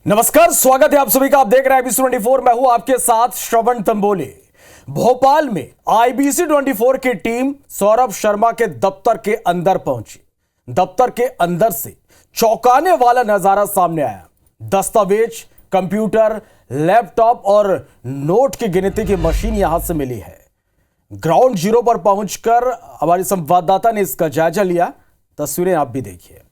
नमस्कार, स्वागत है आप सभी का। आप देख रहे हैं IBC 24। मैं हूं आपके साथ श्रवण तंबोले। भोपाल में IBC 24 की टीम सौरभ शर्मा के दफ्तर के अंदर पहुंची। दफ्तर के अंदर से चौंकाने वाला नजारा सामने आया। दस्तावेज, कंप्यूटर, लैपटॉप और नोट की गिनती की मशीन यहां से मिली है। ग्राउंड जीरो पर पहुंचकर हमारी संवाददाता ने इसका जायजा लिया। तस्वीरें आप भी देखिए।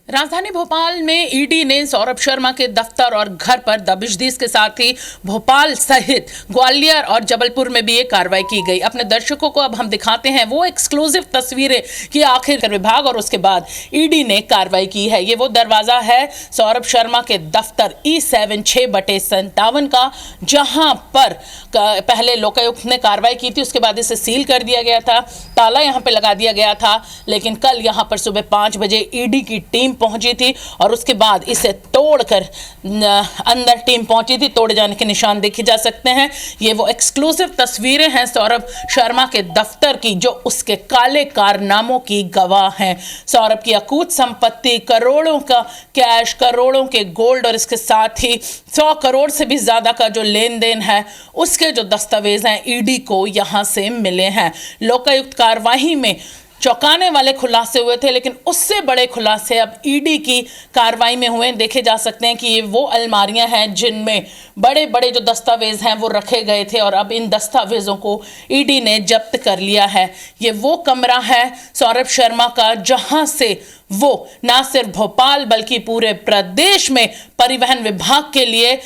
राजधानी भोपाल में ईडी ने सौरभ शर्मा के दफ्तर और घर पर दबिश दी। इसके साथ ही भोपाल सहित ग्वालियर और जबलपुर में भी ये कार्रवाई की गई। अपने दर्शकों को अब हम दिखाते हैं वो एक्सक्लूसिव तस्वीरें कि आखिर विभाग और उसके बाद ईडी ने कार्रवाई की है। ये वो दरवाजा है सौरभ शर्मा के दफ्तर E7 6/57 का, जहां पर पहले लोकायुक्त ने कार्रवाई की थी। उसके बाद इसे सील कर दिया गया था, ताला यहां पे लगा दिया गया था। लेकिन कल यहां पर सुबह 5 बजे ईडी की टीम पहुंची थी और उसके बाद इसे तोड़कर अंदर टीम पहुंची थी। तोड़े जाने के निशान देखे जा सकते हैं। ये वो एक्सक्लूसिव तस्वीरें हैं सौरभ शर्मा के दफ्तर की, जो उसके काले कारनामों की गवाह हैं। सौरभ की अकूत संपत्ति, करोड़ों का कैश, करोड़ों के गोल्ड और इसके साथ ही 100 करोड़ से भी ज्यादा का जो लेन देन है, उसके जो दस्तावेज हैं ईडी को यहां से मिले हैं। लोकायुक्त कार्रवाई में चौंकाने वाले खुलासे हुए थे, लेकिन उससे बड़े खुलासे अब ईडी की कार्रवाई में हुए। देखे जा सकते हैं कि ये वो अलमारियां हैं जिनमें बड़े बड़े जो दस्तावेज हैं वो रखे गए थे और अब इन दस्तावेजों को ईडी ने जब्त कर लिया है। ये वो कमरा है सौरभ शर्मा का, जहां से वो ना सिर्फ भोपाल बल्कि पूरे प्रदेश में परिवहन विभाग के लिए,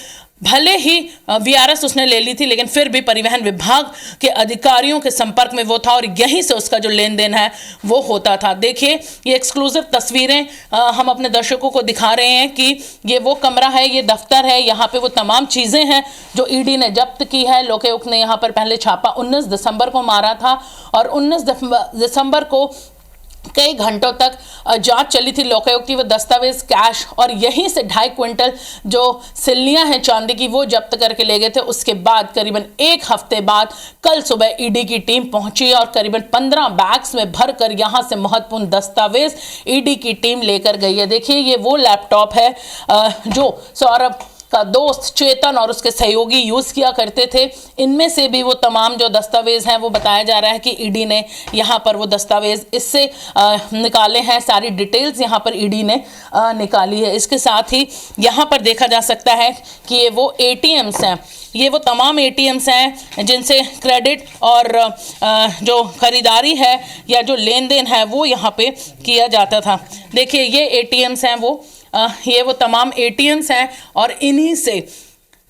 भले ही VRS उसने ले ली थी, लेकिन फिर भी परिवहन विभाग के अधिकारियों के संपर्क में वो था और यहीं से उसका जो लेन देन है वो होता था। देखिए, ये एक्सक्लूसिव तस्वीरें हम अपने दर्शकों को दिखा रहे हैं कि ये वो कमरा है, ये दफ्तर है, यहाँ पे वो तमाम चीज़ें हैं जो ईडी ने जब्त की है। लोकायुक्त ने यहाँ पर पहले छापा 19 दिसंबर को मारा था और 19 दिसंबर को कई घंटों तक जांच चली थी लोकायुक्त की। वो दस्तावेज, कैश और यहीं से 2.5 क्विंटल जो सिल्लियां हैं चांदी की, वो जब्त करके ले गए थे। उसके बाद करीबन 1 हफ्ते बाद कल सुबह ईडी की टीम पहुंची और करीबन 15 बैग्स में भरकर यहां से महत्वपूर्ण दस्तावेज ईडी की टीम लेकर गई है। देखिए, ये वो लैपटॉप है जो सौरभ का दोस्त चेतन और उसके सहयोगी यूज़ किया करते थे। इनमें से भी वो तमाम जो दस्तावेज हैं वो बताया जा रहा है कि ईडी ने यहाँ पर वो दस्तावेज इससे निकाले हैं। सारी डिटेल्स यहाँ पर ईडी ने निकाली है। इसके साथ ही यहाँ पर देखा जा सकता है कि ये वो ATMs हैं, ये वो तमाम ATMs हैं जिनसे क्रेडिट और जो खरीदारी है या जो लेन देन है वो यहाँ पे किया जाता था। देखिए, ये ATMs हैं ये वो तमाम ATMs हैं और इन्हीं से,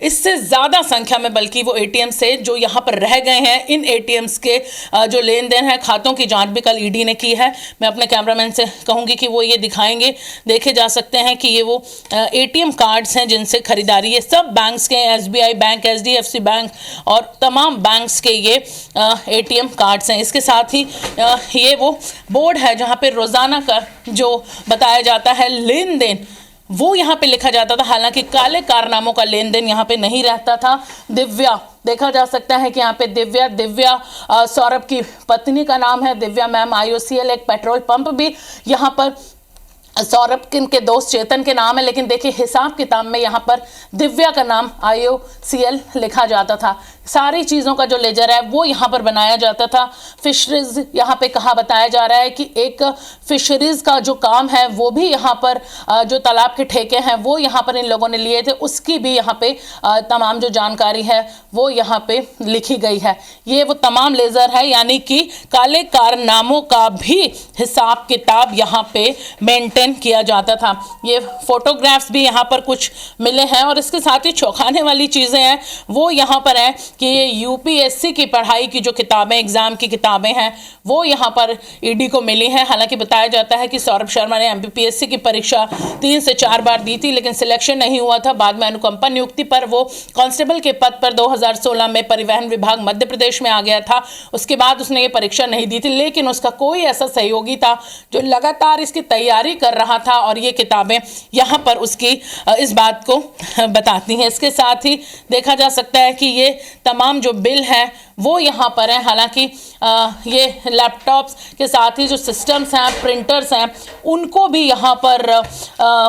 इससे ज़्यादा संख्या में बल्कि वो ATMs से जो यहाँ पर रह गए हैं, इन ATMs के जो लेन देन है, खातों की जांच भी कल ईडी ने की है। मैं अपने कैमरामैन से कहूँगी कि वो ये दिखाएंगे। देखे जा सकते हैं कि ये वो ATM कार्ड्स हैं जिनसे खरीदारी, ये सब बैंक्स के, SBI बैंक, HDFC बैंक और तमाम बैंक्स के ये ATM कार्ड्स हैं। इसके साथ ही ये वो बोर्ड है जहाँ पर रोज़ाना का जो बताया जाता है लेन देन, वो यहाँ पे लिखा जाता था। हालांकि काले कारनामों का लेन देन यहाँ पे नहीं रहता था। दिव्या, देखा जा सकता है कि यहाँ पे दिव्या सौरभ की पत्नी का नाम है, दिव्या मैम। IOCL एक पेट्रोल पंप भी यहाँ पर सौरभ के दोस्त चेतन के नाम है, लेकिन देखिए हिसाब किताब में यहाँ पर दिव्या का नाम IOCL लिखा जाता था। सारी चीज़ों का जो लेजर है वो यहाँ पर बनाया जाता था। फिशरीज यहाँ पे कहा बताया जा रहा है कि एक फिशरीज का जो काम है वो भी यहाँ पर जो तालाब के ठेके हैं वो यहाँ पर इन लोगों ने लिए थे, उसकी भी यहाँ पे तमाम जो जानकारी है वो यहाँ पे लिखी गई है। ये वो तमाम लेजर है, यानी कि काले कारनामों का भी हिसाब किताब यहाँ पे मेंटेन किया जाता था। ये फोटोग्राफ्स भी यहाँ पर कुछ मिले हैं और इसके साथ ही चौंकाने वाली चीज़ें हैं वो यहाँ पर हैं कि ये यूपीएससी की पढ़ाई की जो किताबें, एग्जाम की किताबें हैं, वो यहाँ पर ईडी को मिली हैं। हालांकि बताया जाता है कि सौरभ शर्मा ने एमपीपीएससी की परीक्षा 3 से 4 बार दी थी, लेकिन सिलेक्शन नहीं हुआ था। बाद में अनुकंपा नियुक्ति पर वो कांस्टेबल के पद पर 2016 में परिवहन विभाग मध्य प्रदेश में आ गया था। उसके बाद उसने ये परीक्षा नहीं दी थी, लेकिन उसका कोई ऐसा सहयोगी था जो लगातार इसकी तैयारी कर रहा था, और ये किताबें यहाँ पर उसकी इस बात को बताती हैं। इसके साथ ही देखा जा सकता है कि ये तमाम जो बिल हैं वो यहाँ पर हैं। हालांकि ये लैपटॉप्स के साथ ही जो सिस्टम्स हैं, प्रिंटर्स हैं, उनको भी यहाँ पर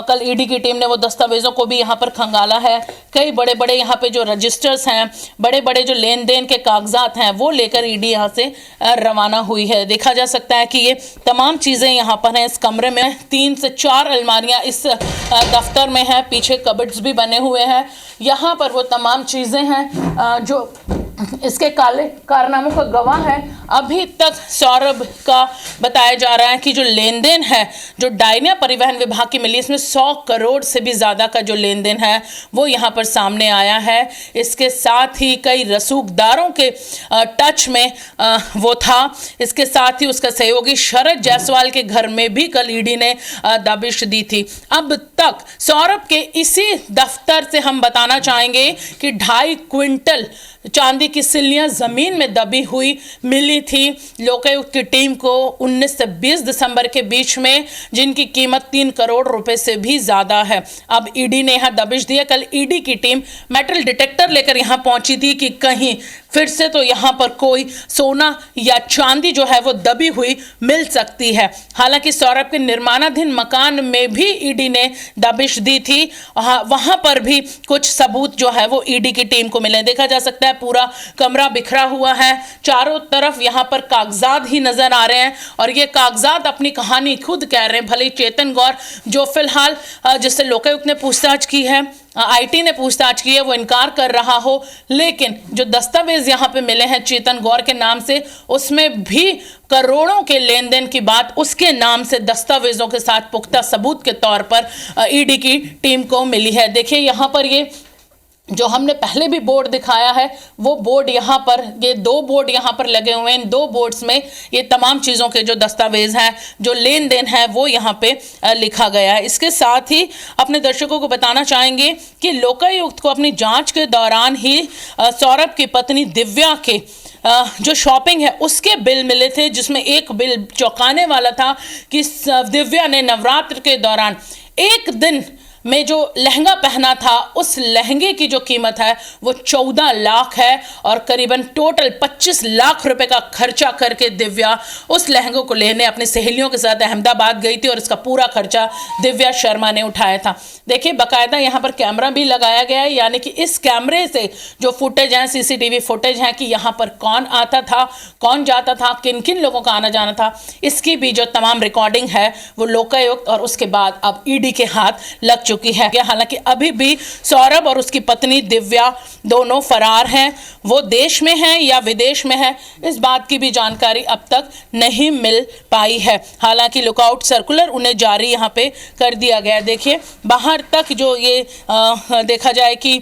कल ईडी की टीम ने वो दस्तावेजों को भी यहाँ पर खंगाला है। कई बड़े बड़े यहाँ पे जो रजिस्टर्स हैं, बड़े बड़े जो लेन देन के कागजात हैं, वो लेकर ईडी यहाँ से रवाना हुई है। देखा जा सकता है कि ये तमाम चीज़ें यहाँ पर हैं। इस कमरे में 3 से 4 अलमारियाँ इस दफ्तर में हैं, पीछे कबर्ड्स भी बने हुए हैं। यहाँ पर वो तमाम चीज़ें हैं जो इसके काले कारनामों का गवाह है। अभी तक सौरभ का बताया जा रहा है कि जो लेन देन है, जो डायनिया परिवहन विभाग की मिली, इसमें 100 करोड़ से भी ज़्यादा का जो लेन देन है वो यहाँ पर सामने आया है। इसके साथ ही कई रसूखदारों के टच में वो था। इसके साथ ही उसका सहयोगी शरद जायसवाल के घर में भी कल ईडी ने दबिश दी थी। अब तक सौरभ के इसी दफ्तर से हम बताना चाहेंगे कि 2.5 क्विंटल चांदी की सिल्लियां जमीन में दबी हुई मिली थी लोकायुक्त की टीम को 19 से 20 दिसंबर के बीच में, जिनकी कीमत 3 करोड़ रुपए से भी ज्यादा है। अब ईडी ने यहां दबिश दिया। कल ईडी की टीम मेटल डिटेक्टर लेकर यहां पहुंची थी कि कहीं फिर से तो यहां पर कोई सोना या चांदी जो है वो दबी हुई मिल सकती है। हालांकि सौरभ के निर्माणाधीन मकान में भी ईडी ने दबिश दी थी, वहां पर भी कुछ सबूत जो है वो ईडी की टीम को मिले। देखा जा सकता है पूरा कमरा बिखरा हुआ है, चारों तरफ यहां पर कागजात ही नजर आ रहे हैं, और ये कागजात अपनी कहानी खुद कह रहे हैं। भले चेतन गौर जो फिलहाल जिससे लोकायुक्त ने पूछताछ की है, आईटी ने पूछताछ की है, वो इनकार कर रहा हो, लेकिन जो दस्तावेज यहाँ पे मिले हैं चेतन गौर के नाम से, उसमें भी करोड़ों के लेन देन की बात उसके नाम से दस्तावेजों के साथ पुख्ता सबूत के तौर पर ईडी की टीम को मिली है। देखिए यहाँ पर ये जो हमने पहले भी बोर्ड दिखाया है, वो बोर्ड यहाँ पर, ये 2 बोर्ड यहाँ पर लगे हुए हैं। इन 2 बोर्ड्स में ये तमाम चीज़ों के जो दस्तावेज हैं, जो लेन देन है, वो यहाँ पे लिखा गया है। इसके साथ ही अपने दर्शकों को बताना चाहेंगे कि लोकायुक्त को अपनी जांच के दौरान ही सौरभ की पत्नी दिव्या के जो शॉपिंग है उसके बिल मिले थे, जिसमें एक बिल चौंकाने वाला था कि दिव्या ने नवरात्र के दौरान एक दिन में जो लहंगा पहना था, उस लहंगे की जो कीमत है वो 14 लाख है, और करीबन टोटल 25 लाख रुपए का खर्चा करके दिव्या उस लहंगे को लेने अपनी सहेलियों के साथ अहमदाबाद गई थी, और इसका पूरा खर्चा दिव्या शर्मा ने उठाया था। देखिए बाकायदा यहाँ पर कैमरा भी लगाया गया है, यानी कि इस कैमरे से जो फुटेज है, सीसीटीवी फुटेज है कि यहाँ पर कौन आता था, कौन जाता था, किन किन लोगों का आना जाना था, इसकी भी जो तमाम रिकॉर्डिंग है वो लोकायुक्त और उसके बाद अब ईडी के हाथ लग चुकी है। हालांकि अभी भी सौरभ और उसकी पत्नी दिव्या दोनों फरार हैं। वो देश में हैं या विदेश में हैं, इस बात की भी जानकारी अब तक नहीं मिल पाई है। हालांकि लुकआउट सर्कुलर उन्हें जारी यहाँ पे कर दिया गया। देखिए बाहर तक जो ये देखा जाए कि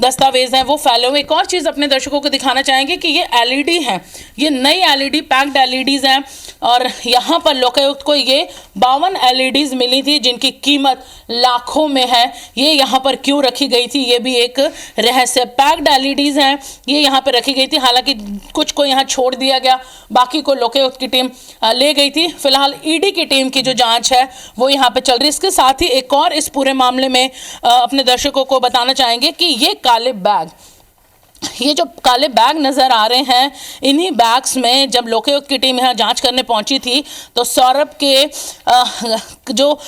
दस्तावेज हैं वो फैले हुए। एक और चीज़ अपने दर्शकों को दिखाना चाहेंगे कि ये एलईडी हैं, ये नई एलईडी पैक्ड एलईडीज़ हैं, और यहाँ पर लोकायुक्त को ये 52 एलईडीज़ मिली थी जिनकी कीमत लाखों में है। ये यहाँ पर क्यों रखी गई थी, ये भी एक रहस्य। पैक्ड एलईडीज़ हैं, ये यहाँ पर रखी गई थी। हालांकि कुछ को यहाँ छोड़ दिया गया, बाकी को लोकायुक्त की टीम ले गई थी। फिलहाल ईडी की टीम की जो जाँच है वो यहाँ पर चल रही है। इसके साथ ही एक और इस पूरे मामले में अपने दर्शकों को बताना चाहेंगे कि ये काले बैग, ये जो काले बैग नज़र आ रहे हैं, इन्हीं बैग्स में जब लोकायुक्त की टीम यहाँ जांच करने पहुंची थी तो सौरभ के जो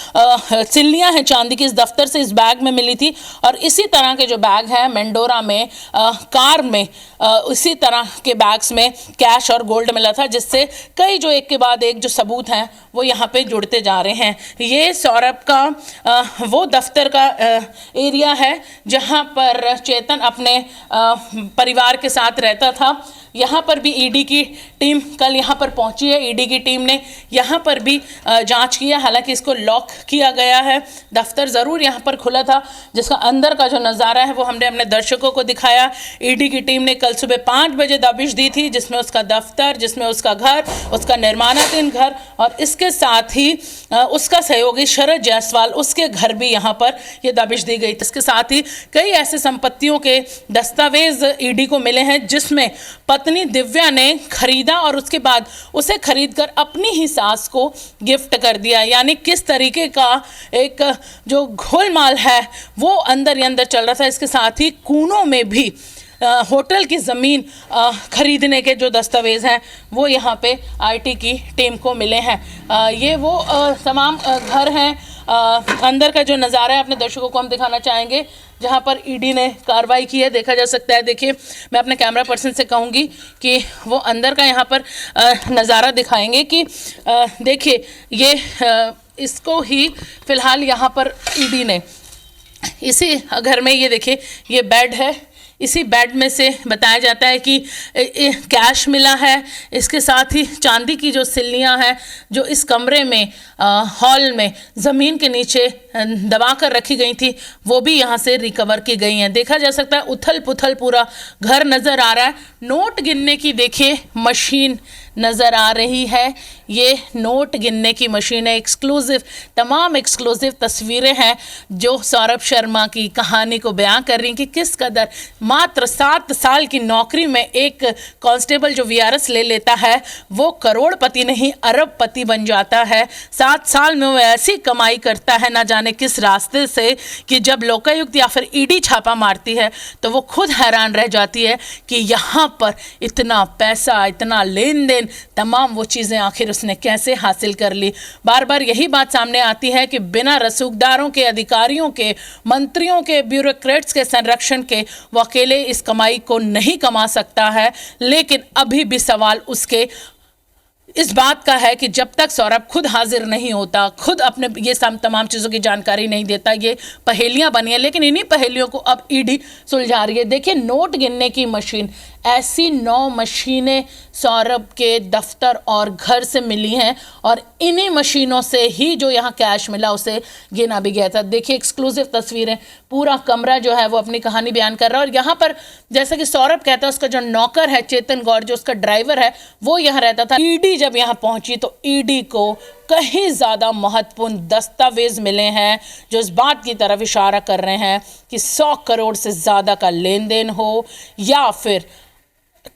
सिल्लियाँ हैं चांदी की, इस दफ्तर से इस बैग में मिली थी, और इसी तरह के जो बैग हैं मेंडोरा में कार में इसी तरह के बैग्स में कैश और गोल्ड मिला था, जिससे कई जो एक के बाद एक जो सबूत हैं वो यहाँ पे जुड़ते जा रहे हैं। ये सौरभ का वो दफ्तर का एरिया है जहाँ पर चेतन अपने परिवार के साथ रहता था। यहाँ पर भी ईडी की टीम कल यहाँ पर पहुँची है। ईडी की टीम ने यहाँ पर भी जांच किया, हालांकि इसको लॉक किया गया है। दफ्तर ज़रूर यहाँ पर खुला था, जिसका अंदर का जो नज़ारा है वो हमने अपने दर्शकों को दिखाया। ईडी की टीम ने कल सुबह 5 बजे दबिश दी थी, जिसमें उसका दफ्तर, जिसमें उसका घर, उसका निर्माणाधीन घर और इसके साथ ही उसका सहयोगी शरद जायसवाल, उसके घर भी यहाँ पर ये दबिश दी गई। इसके साथ ही कई ऐसे संपत्तियों के दस्तावेज ईडी को मिले हैं, जिसमें पत्नी दिव्या ने खरीदा और उसके बाद उसे खरीदकर अपनी ही सास को गिफ्ट कर दिया। यानी किस तरीके का एक जो घोलमाल है वो अंदर ही अंदर चल रहा था। इसके साथ ही कूनों में भी होटल की ज़मीन खरीदने के जो दस्तावेज़ हैं वो यहाँ पे आईटी की टीम को मिले हैं। ये वो तमाम घर हैं। अंदर का जो नज़ारा है अपने दर्शकों को हम दिखाना चाहेंगे, जहाँ पर ईडी ने कार्रवाई की है। देखा जा सकता है, देखिए मैं अपने कैमरा पर्सन से कहूँगी कि वो अंदर का यहाँ पर नज़ारा दिखाएंगे कि देखिए ये इसको ही फ़िलहाल यहाँ पर ईडी ने इसी घर में, ये देखिए ये बेड है, इसी बेड में से बताया जाता है कि कैश मिला है। इसके साथ ही चांदी की जो सिल्लियाँ हैं जो इस कमरे में हॉल में ज़मीन के नीचे दबा कर रखी गई थी, वो भी यहाँ से रिकवर की गई हैं। देखा जा सकता है उथल पुथल पूरा घर नज़र आ रहा है। नोट गिनने की देखिए मशीन नज़र आ रही है, ये नोट गिनने की मशीन है। एक्सक्लूसिव, तमाम एक्सक्लूसिव तस्वीरें हैं जो सौरभ शर्मा की कहानी को बयां कर रही हैं कि किस कदर मात्र 7 साल की नौकरी में एक कांस्टेबल जो वीआरएस ले लेता है वो करोड़पति नहीं अरबपति बन जाता है। 7 साल में वो ऐसी कमाई करता है ना जाने किस रास्ते से कि जब लोकायुक्त या फिर ईडी छापा मारती है तो वो खुद हैरान रह जाती है कि यहाँ पर इतना पैसा, इतना लेन देन, तमाम वो चीज़ें आखिर उसने कैसे हासिल कर ली। बार बार यही बात सामने आती है कि बिना रसूखदारों के, अधिकारियों के, मंत्रियों के, ब्यूरोक्रेट्स के संरक्षण के वो अकेले इस कमाई को नहीं कमा सकता है। लेकिन अभी भी सवाल उसके इस बात का है कि जब तक सौरभ खुद हाजिर नहीं होता, खुद अपने ये तमाम चीज़ों की जानकारी नहीं देता, ये पहेलियां बनी हैं। लेकिन इन्हीं पहेलियों को अब ईडी सुलझा रही है। देखिए नोट गिनने की मशीन, ऐसी 9 मशीनें सौरभ के दफ्तर और घर से मिली हैं और इन्हीं मशीनों से ही जो यहाँ कैश मिला उसे गिना भी गया था। देखिए एक्सक्लूसिव तस्वीरें, पूरा कमरा जो है वो अपनी कहानी बयान कर रहा है। और यहाँ पर जैसा कि सौरभ कहता है, उसका जो नौकर है चेतन गौर, जो उसका ड्राइवर है, वो यहाँ रहता था। ईडी जब यहाँ पहुंची तो ईडी को कहीं ज़्यादा महत्वपूर्ण दस्तावेज मिले हैं जो इस बात की तरफ इशारा कर रहे हैं कि 100 करोड़ से ज़्यादा का लेन देन हो या फिर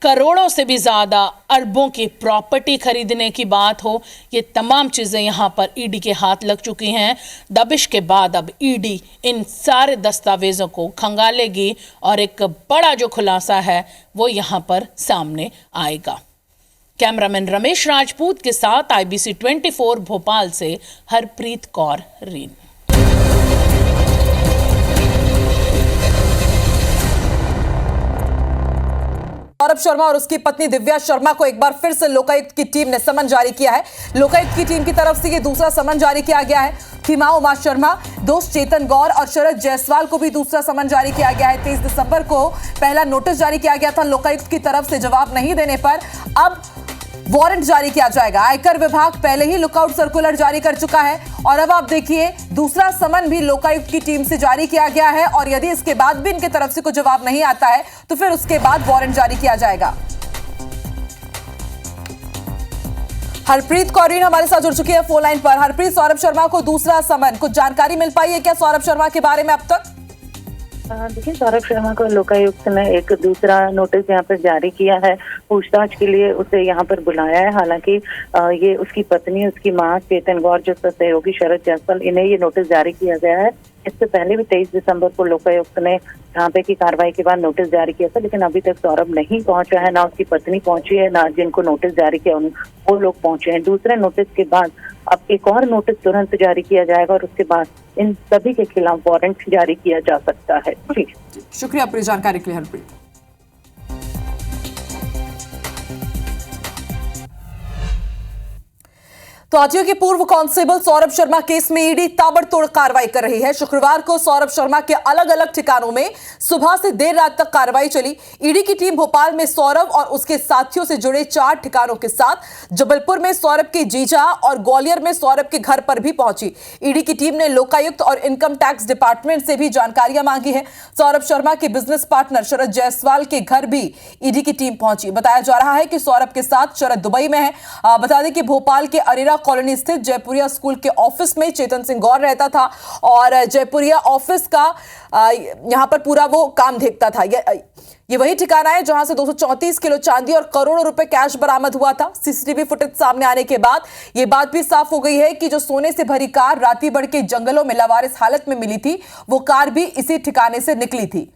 करोड़ों से भी ज़्यादा अरबों की प्रॉपर्टी खरीदने की बात हो। ये तमाम चीज़ें यहाँ पर ईडी के हाथ लग चुकी हैं। दबिश के बाद अब ईडी इन सारे दस्तावेज़ों को खंगालेगी और एक बड़ा जो खुलासा है वो यहाँ पर सामने आएगा। कैमरामैन रमेश राजपूत के साथ IBC 24 भोपाल से हरप्रीत कौर रीन। सौरभ शर्मा और उसकी पत्नी दिव्या शर्मा को एक बार फिर से लोकायुक्त की टीम ने समन जारी किया है। लोकायुक्त की टीम की तरफ से ये दूसरा समन जारी किया गया है। खीमा उमा शर्मा, दोस्त चेतन गौर और शरद जायसवाल को भी दूसरा समन जारी किया गया है। 23 दिसंबर को पहला नोटिस जारी किया गया था लोकायुक्त की तरफ से जवाब नहीं देने पर। अब वारंट जारी किया जाएगा। आयकर विभाग पहले ही लुकआउट सर्कुलर जारी कर चुका है और अब आप देखिए दूसरा समन भी लोकायुक्त की टीम से जारी किया गया है और यदि इसके बाद भी इनके तरफ से कोई जवाब नहीं आता है तो फिर उसके बाद वारंट जारी किया जाएगा। हरप्रीत कौर हमारे साथ जुड़ चुकी है फोन लाइन पर। हरप्रीत, सौरभ शर्मा को दूसरा समन, कुछ जानकारी मिल पाई है क्या सौरभ शर्मा के बारे में अब तक? देखिए, सौरभ शर्मा को लोकायुक्त ने एक दूसरा नोटिस यहाँ पर जारी किया है। पूछताछ के लिए उसे यहाँ पर बुलाया है। हालांकि ये उसकी पत्नी, उसकी मां चेतन गौर, जो सहयोगी शरद जायसवाल, इन्हें ये नोटिस जारी किया गया है। इससे पहले भी 23 दिसंबर को लोकायुक्त ने छापे की कार्रवाई के बाद नोटिस जारी किया था, लेकिन अभी तक सौरभ नहीं पहुंचा है, ना उसकी पत्नी पहुंची है, ना जिनको नोटिस जारी किया वो लोग पहुंचे हैं। दूसरे नोटिस के बाद अब एक और नोटिस तुरंत जारी किया जाएगा और उसके बाद इन सभी के खिलाफ वारंट जारी किया जा सकता है। शुक्रिया पूरी जानकारी के लिए हरप्रीत। तो आरटीओ के पूर्व कांस्टेबल सौरभ शर्मा केस में ईडी ताबड़तोड़ कार्रवाई कर रही है। शुक्रवार को सौरभ शर्मा के अलग अलग ठिकानों में सुबह से देर रात तक कार्रवाई चली। ईडी की टीम भोपाल में सौरभ और उसके साथियों से जुड़े 4 ठिकानों के साथ जबलपुर में सौरभ के जीजा और ग्वालियर में सौरभ के घर पर भी पहुंची। ईडी की टीम ने लोकायुक्त और इनकम टैक्स डिपार्टमेंट से भी जानकारियां मांगी है। सौरभ शर्मा के बिजनेस पार्टनर शरद जायसवाल के घर भी ईडी की टीम पहुंची। बताया जा रहा है कि सौरभ के साथ शरद दुबई में है। बता दें कि भोपाल के अरेरा कॉलोनी स्थित जयपुरिया स्कूल के ऑफिस में चेतन सिंह गौर रहता था और जयपुरिया ऑफिस का यहां पर पूरा वो काम देखता था। ये वही ठिकाना है जहां से 234 किलो चांदी और करोड़ों रुपए कैश बरामद हुआ था। सीसीटीवी फुटेज सामने आने के बाद यह बात भी साफ हो गई है कि जो सोने से भरी कार रातीबड़ के जंगलों में लावारिस हालत में मिली थी, वो कार भी इसी ठिकाने से निकली थी।